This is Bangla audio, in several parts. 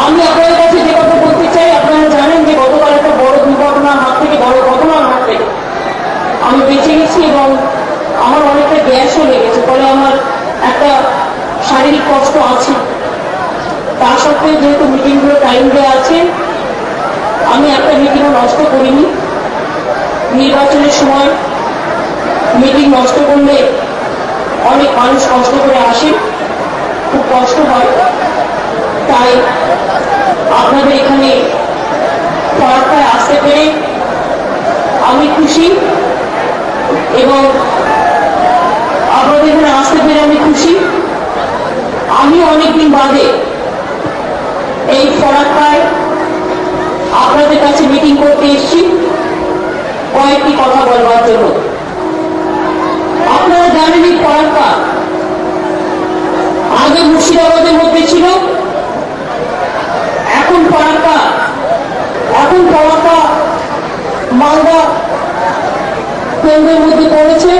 আমি আপনাদের কাছে যে কথা বলতে চাই, আপনারা জানেন যে গতকাল একটা বড় দুর্ঘটনার হাত থেকে, বড় ঘটনার হাত থেকে আমি বেঁচে গেছি এবং আমার অনেকটা গ্যাসও লেগেছে, ফলে আমার একটা শারীরিক কষ্ট আছে। তা সত্ত্বেও যেহেতু মিটিংগুলো টাইম দেওয়া আছে, আমি একটা মিটিংও নষ্ট করিনি। নির্বাচনের সময় মিটিং নষ্ট করলে অনেক মানুষ কষ্ট করে আসে, খুব কষ্ট হয়। তাই আপনাদের এখানে পড়াটায় আসতে পেরে আমি খুশি এবং আপনাদের এখানে আসতে পেরে আমি খুশি। আমি অনেকদিন বাদে এই পড়াটায় আপনাদের কাছে মিটিং করতে এসেছি কয়েকটি কথা বলবার জন্য। আপনারা জানেন এই পড়াটা আগে মুর্শিদাবাদের মধ্যে ছিল, এখন পড়াটা মালদা কেন্দ্রের মধ্যে পড়েছে,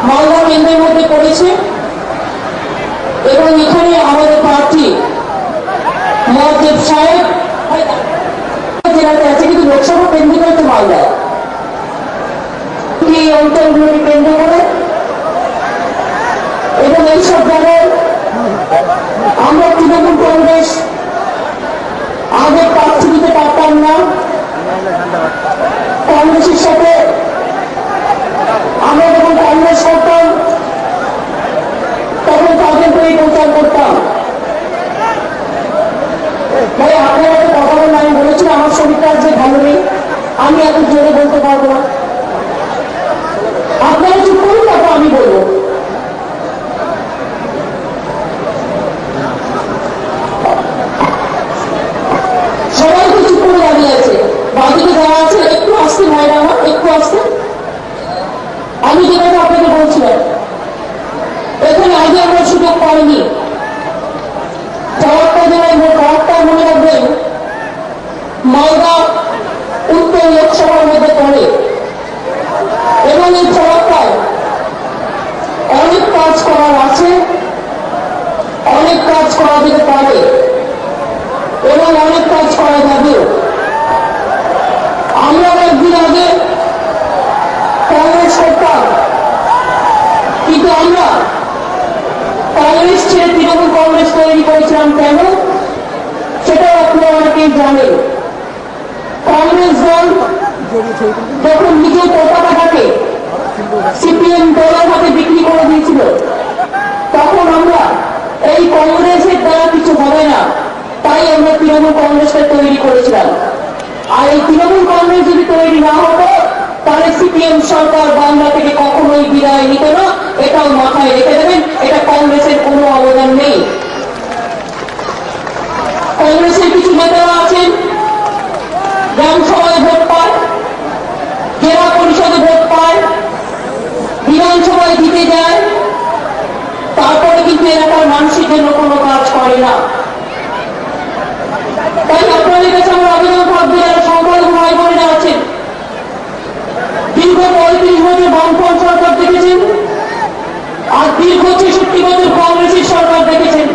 মালদা কেন্দ্রের মধ্যে পড়েছে এবং এখানে আমাদের প্রার্থী মহাদেব সাহেব জেলাতে আছে, কিন্তু লোকসভা কেন্দ্রটা হচ্ছে মালদায়। এই অঞ্চলগুলোকে কেন্দ্র করে এবং এইসব জায়গায় আমরা তৃণমূল কংগ্রেস আগে প্রার্থী দিতে পারতাম না। কংগ্রেসের সাথে আমরা যখন কংগ্রেস করতাম তখন তাদের করে প্রচার করতাম। ভাই আপনারা কথা বলেন, আমি বলেছি আমার শরীরটা যে ভালো নেই, আমি এত জোরে বলতে পারবো না। আপনারা চুপ করুন, তারপর আমি বলবো। সবাই তো চুপ করে দাঁড়িয়ে আছে, বাদিকে যারা আছে একটু আসতে ভাইরা আমার, একটু আসতে। আমি যে কথা আপনাকে বলছিলাম, এখানে আগে আমরা সুযোগ পাইনি। কয়েকটা মনে রাখবেন, মালদা উত্তর লোকসভার মধ্যে পড়ে এবং এই সড়কটায় অনেক কাজ করার আছে, অনেক কাজ করা যেতে পারে এবং অনেক কাজ করা যাবে। আমরা একদিন আগে কংগ্রেস করতাম, কিন্তু আমরা কংগ্রেস ছেড়ে তৃণমূল কংগ্রেস তৈরি করেছিলাম। কেন? সেটাও আপনারা অনেকেই জানেন। কংগ্রেস দল যখন নিজের পতাকাটাকে সিপিএম দলের হাতে বিক্রি করে দিয়েছিল, তখন আমরা এই কংগ্রেসের দ্বারা কিছু হবে না, তাই আমরা তৃণমূল কংগ্রেসটা তৈরি করেছিলাম। আর এই তৃণমূল কংগ্রেস যদি তৈরি না হতো, তাহলে সিপিএম সরকার বাংলা থেকে কখনোই বিদায় নিত না। এটাও মাথায় রেখে দেবেন, এটা কংগ্রেসের কোনো অবদান নেই। কংগ্রেসের কিছু নেতারা আছেন গ্রাম সভায় ভোট পায়, জেলা পরিষদে ভোট পায়, বিধানসভায় জিতে যায়, তারপরে কিন্তু এলাকার মানুষের জন্য কোনো কাজ করে না। তাই আপনাদের কাছে আমার আবেদন থাকবে, যারা সংখ্যালঘু ভাই বোনেরা আছেন, দীর্ঘ 35 বছর বামফ্রন্ট সরকার দেখেছেন আর দীর্ঘ 66 বছর কংগ্রেসের সরকার দেখেছেন।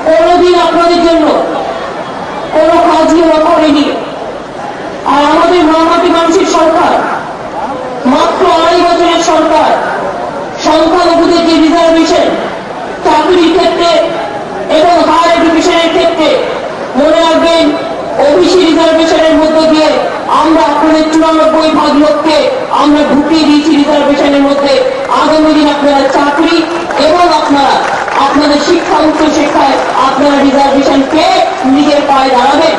কোনদিন আপনাদের জন্য কোনো কাজই ওরা করেনি। আর আমাদের মামাটি মানুষের সরকার, মাত্র 2.5 বছরের সরকার, সংখ্যালঘুদের যে রিজার্ভেশন চাকরির ক্ষেত্রে এবং হায়ার এডুকেশনের ক্ষেত্রে, মনে রাখবেন ওবিসি রিজার্ভেশনের মধ্য দিয়ে আমরা আপনাদের 94% লোককে আমরা ঢুকিয়ে দিয়েছি রিজার্ভেশনের মধ্যে। আগামী দিন আপনারা চাকরি এবং আপনারা আপনাদের শিক্ষা, উচ্চ শিক্ষায় আপনারা রিজার্ভেশন পেয়ে নিজের পায়ে দাঁড়াবেন।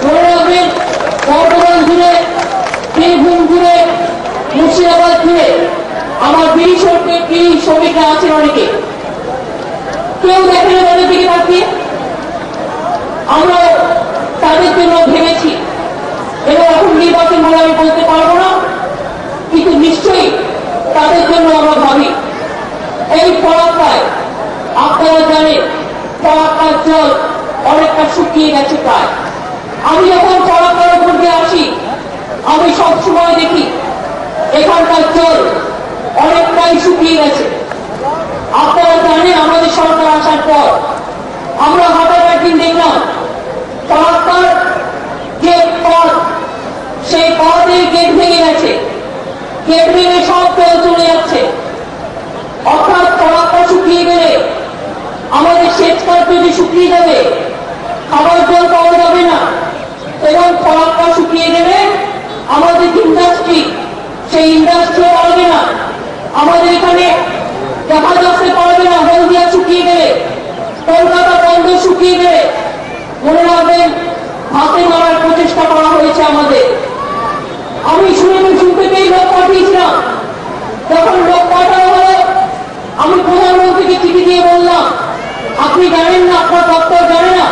মনে রাখবেন বর্তমান জুড়ে, বীরভূম জুড়ে, মুর্শিদাবাদ জুড়ে আমার বিড়ি শ্রমিকরা আছেন অনেকে, কেউ দেখেন তাদের দিকে তাকিয়ে। আমরা তাদের জন্য ভেবেছি এবং এখন নির্বাচন বলে আমি বলতে পারবো না, কিন্তু নিশ্চয়ই তাদের জন্য আমরা ভাবি। এই পড়াটায় আপনারা জানেন পড়াটার জল অনেকটা শুকিয়ে গেছে প্রায়। আমি যখন পড়াটার উপর দিয়ে আসি, আমি সবসময় দেখি এখানকার জল অনেকটাই শুকিয়ে গেছে। আপনারা জানেন আমাদের সরকার আসার পর আমরা হাঁটাঘাটি গেট ভেঙে সব দল চলে যাচ্ছে। অর্থাৎ পরাক্কা শুকিয়ে গেলে আমাদের সেচ খাত যদি শুকিয়ে যাবে, খাবার জল পাওয়া যাবে না, এবং পরাক্কা শুকিয়ে গেলে আমাদের ইন্ডাস্ট্রি, সেই ইন্ডাস্ট্রি পারবে না, আমাদের এখানে জাহাজ আসতে পারবে না। হলদিয়া শুকিয়ে গেলে, কলকাতা বন্দর শুকিয়ে গেলে, মনে রাখবেন হাতে মারার প্রচেষ্টা করা হয়েছে আমাদের। আমি শুনতে পেয়ে লোক পাঠিয়েছিলাম। যখন লোক পাঠানো হলো, আমি প্রধানমন্ত্রীকে চিঠি দিয়ে বললাম, আপনি জানেন না, আপনার দপ্তর জানে না,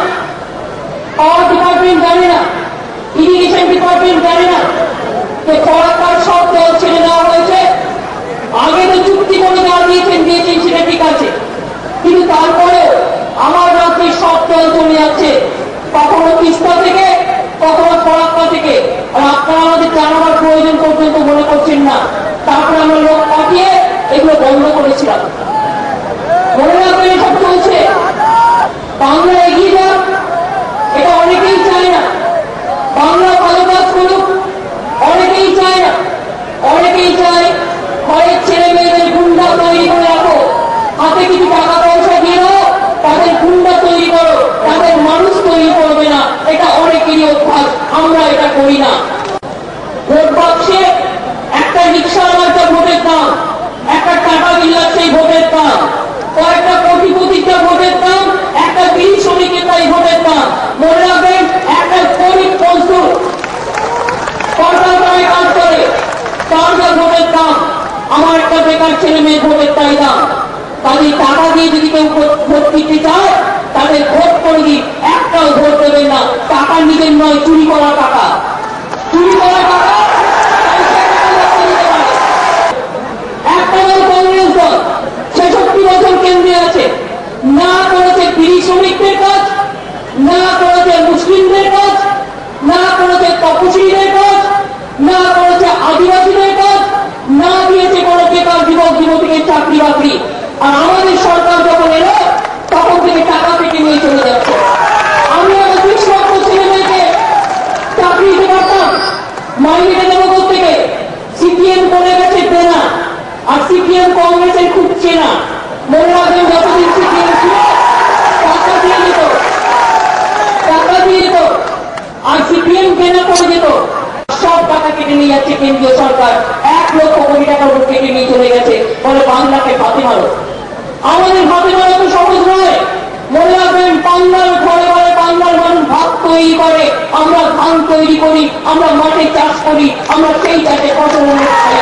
পাওয়ার ডিপার্টমেন্ট জানে না, ইরিগেশন ডিপার্টমেন্ট জানে না যে ফরাক্কার সব জল ছেড়ে দেওয়া হয়েছে। আগে তো চুক্তি করে দেওয়া দিয়েছেন সেটা ঠিক আছে, কিন্তু তারপরে আমার রাজ্যের সব জল চলে যাচ্ছে, কখনো তিস্তা থেকে, কখনো ফরাক্কা থেকে। আর আপনারা আমাদের জানাবার প্রয়োজন পর্যন্ত মনে করছেন না। তারপরে আমরা লোক পাঠিয়ে এগুলো বন্ধ করেছিলাম। মনে রাখবেন এসব চলছে। বাংলা এগিয়ে যাক, এটা অনেকেই চায় না। বাংলা ভালো কাজ করুক, অনেকেই চায় না। অনেকেই চায় ঘরের ছেলে মেয়েদের গুন্ডা তৈরি করে রাখো, হাতে কিছু টাকা পয়সা দিয়ে দাও, তাদের গুন্ডা তৈরি করো, তাদের মানুষ তৈরি করবে না। এটা অনেকেরই অভ্যাস, আমরা এটা করি না। ভোট বাক্সে একটা রিক্সাওয়ালার যা ভোটের দাম, একটা টাকা বিল্লার সেই ভোটের দাম, কয়েকটা কোটিপতির ভোটের দাম, একটা বিড়ি শ্রমিকের তাই ভোটের দাম। মনে রাখবেন, একটা গরিব মজদুর কলকাতায় কাজ করে, তার যা ভোটের দাম, আমার একটা বেকার ছেলে মেয়ের ভোটের তাই দাম। তাদের টাকা দিয়ে যদি কেউ ভোট দিতে চায়, তাদের ভোট করে দিন, একটাও ভোট দেবেন না। টাকা নিজের নয়, চুরি করা টাকা, চুরি করা টাকা। একটা দল কংগ্রেস দল 66 বছর কেন্দ্রে আছে, না করেছে বিড়ি শ্রমিকদের কাজ, না করেছে মুসলিমদের কাজ, না করেছে তপশিলীদের কাজ, না করেছে আদিবাসীদের কাজ, না দিয়েছে কোনো বেকার যুবক যুবতীকে চাকরি বাকরি। আর আমাদের সরকার যখন এলো, তখন থেকে টাকা থেকে নিয়ে চলে যাচ্ছে। আমি আমার 20 লক্ষ ছেলে মেয়েকে চাকরি দিতে পারতাম, মাইনে দেবো থেকে। সিপিএম করে গেছে দেনা, আর সিপিএম কংগ্রেসের খুব চেনা। মনে রাখবেন, যতদিন সিপিএম ছিল টাকা দিয়ে দিত, টাকা দিয়ে দিত, আর সিপিএম কেনা করে যেত। সব টাকা কেটে নিয়ে যাচ্ছে কেন্দ্রীয় সরকার। 1 লক্ষ কোটি টাকা কেটে নিয়ে চলে গেছে, বলে বাংলাকে ফাঁদে মারো। আমাদের ফাঁদে মারা তো সহজ নয়। মনে রাখবেন, বাংলার ঘরে ঘরে বাংলার মানুষ ভাত তৈরি করে, আমরা ধান তৈরি করি, আমরা মাঠে চাষ করি, আমরা সেই চাষে ফসল খাই।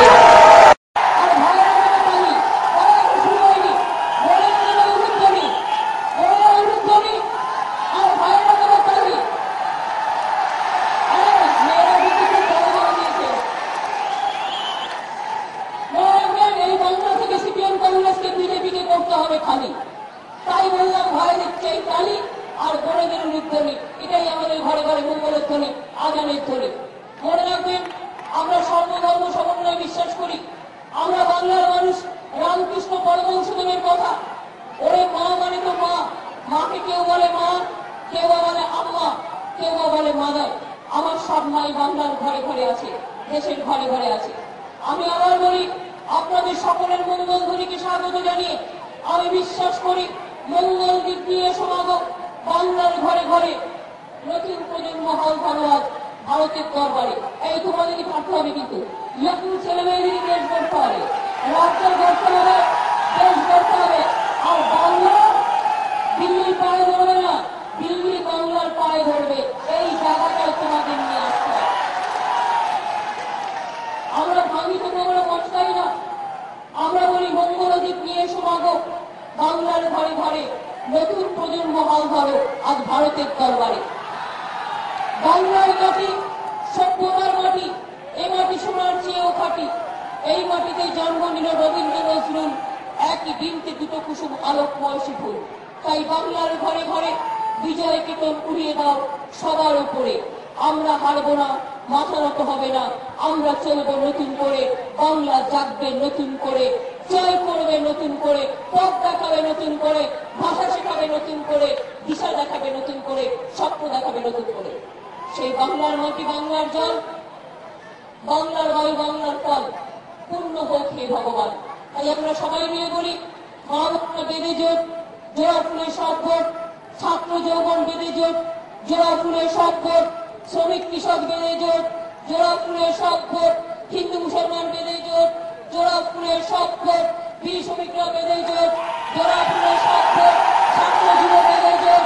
তাই বললাম, ভাইদের চাই তালি আর বড়দের উদ্যমী, এটাই আমাদের ঘরে ঘরে মঙ্গলের ধ্বনি, আজানের ধ্বনি। মনে রাখবেন, আমরা সর্বধর্ম সমন্বয়ে বিশ্বাস করি। আমরা বাংলার মানুষ রামকৃষ্ণ পরমহংসদেবের কথা, ওরে মা মানে তো মা, মাকে কেউ বলে মা, কেউ বলে আম্মা, কেউ বলে মাদার। আমার সব মাই বাংলার ঘরে ঘরে আছে, দেশের ঘরে ঘরে আছে। আমি আবার বলি, আপনাদের সকলের মঙ্গল ধ্বনিকে স্বাগত জানিয়ে আমি বিশ্বাস করি মঙ্গল দিক দিয়ে সমাগম বাংলার ঘরে ঘরে নতুন প্রজন্ম হাল ধন্যবাদ ভারতের দরবারে। এই তোমাদেরকে থাকতে হবে, কিন্তু নতুন ছেলে মেয়েদেরই দেশ গড়তে হবে, রাজ্য গড়তে হবে, দেশ গড়তে হবে। আর বাংলা দিল্লির পায়ে ধরবে না, দিল্লি বাংলার পায়ে ধরবে। এই জায়গাটায় তোমাদের নিয়ে আসতে হবে। আমরা ভাঙি তো আমরা মস্তাই না, আমরা বলি মঙ্গল দিক নিয়ে সমাগম বাংলার ঘরে ঘরে নতুন প্রজন্ম হাল ধরো আজ ভারতের দরবারে। বাংলার মাটি সভ্যতার মাটি, এই মাটি সোনার চেয়েও খাঁটি। এই মাটিতে জন্ম নিল রবীন্দ্র নজরুল, একই দিনকে দুটো কুসুম আলোকময় ফুল। তাই বাংলার ঘরে ঘরে বিজয় কেতন উড়িয়ে দাও সবার উপরে। আমরা হারবো না, মাথা নত হবে না, আমরা চলবো নতুন করে। বাংলা জাগবে নতুন করে, জয় করবে নতুন করে, পথ দেখাবে নতুন করে, ভাষা শেখাবে নতুন করে, দিশা দেখাবে নতুন করে, স্বপ্ন দেখাবে নতুন করে। সেই বাংলার মাটি, বাংলার জল, বাংলার বায়ু, বাংলার ফল, পূর্ণ হোক হে ভগবান। তাই আমরা সবাই মিলে বলি, মা বোনেরা বেঁধে জোট, জোড়া ফুলের সব ভোট, ছাত্র যৌবন বেঁধে জোট, জোড়া ফুলের সব ভোট, শ্রমিক কৃষক বেঁধে জোট, জোড়া ফুলের সব ভোট, হিন্দু মুসলমান বেঁধে জোট, জোড়া ফুলের সব ভোট, বীর শ্রমিকরা বেঁধে জোট, জোড়া ফুলের সব ভোট, ছাত্র যুব বেঁধে জোট,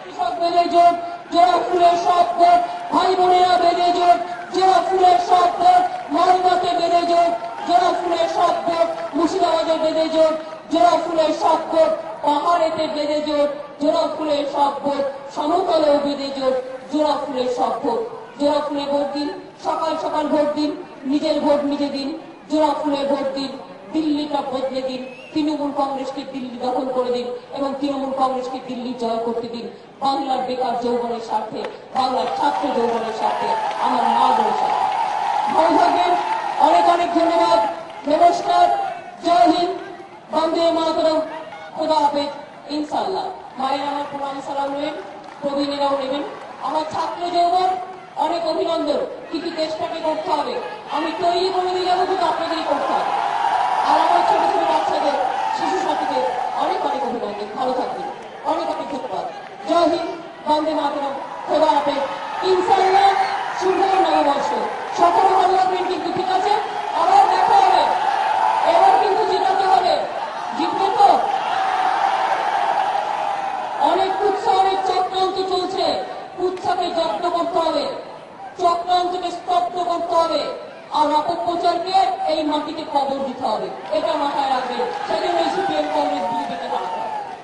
কৃষক বেঁধে জোট, জোড়া ফুলের সব ভোট, ভাই বোনেরা বেঁধে জোট, জোড়া ফুলের সব ভোট, মালদাতে বেঁধে জোট, জোড়া ফুলের সব ভোট, মুর্শিদাবাদে বেঁধে জোট, জোড়া ফুলের সব ভোট, পাহাড়েতে বেঁধে জোট, জোড়া ফুলের সব ভোট, সমতলেও বেঁধে জোট, জোড়া ফুলের সব ভোট। জোড়া ফুলে ভোট দিন, সকাল সকাল ভোট দিন, নিজের ভোট নিজে দিন, জোড়া ফুলে ভোট দিন, দিল্লিটা বদলে দিন, তৃণমূল কংগ্রেসকে দিল্লি দখল করে দিন এবং তৃণমূল কংগ্রেসকে দিল্লি জয় করতে দিন। বাংলার বেকার যৌবনের স্বার্থে, বাংলার ছাত্র যৌবনের স্বার্থে, আমার মা বোনের স্বার্থে। ভালো থাকবেন, অনেক অনেক ধন্যবাদ, নমস্কার, জয় হিন্দ, বন্দে মাতরম, খোদা হাফেজ, ইনশাল্লাহ। মায়ের আমার প্রণাম সালাম নেবেন, প্রবীণেরাও নেবেন। আমার ছাত্র যৌবন অনেক অভিনন্দন, কিন্তু দেশটাকে করতে হবে। আমি তৈরি করে দিয়ে যাবো, কিন্তু আপনাদেরই করতে হবে। আর আমার ছোট ছোট বাচ্চাদের, শিশু সাথীদের অনেক অনেক অভিনন্দন। ভালো থাকবেন, অনেক অনেক ধন্যবাদ। জয় হিন্দ, বন্দে মাতরম, খোদা হাফেজ, ইনশাল্লাহ। শুভ নববর্ষ, সকলে ভালো থাকবেন কিন্তু, ঠিক আছে? আবার দেখা হবে, এবার কিন্তু জিতাতে হবে। জিতবে তো? অনেক কুৎসা, অনেক চক্রান্ত চলছে, কুৎসাকে জব্দ করতে হবে, চক্রান্তকে স্তব্ধ করতে হবে, আর অপপ্রচারকে এই মাটিতে কবর দিতে হবে। এটা মাথায় রাখবেন। সেজন্য সিপিএম কংগ্রেস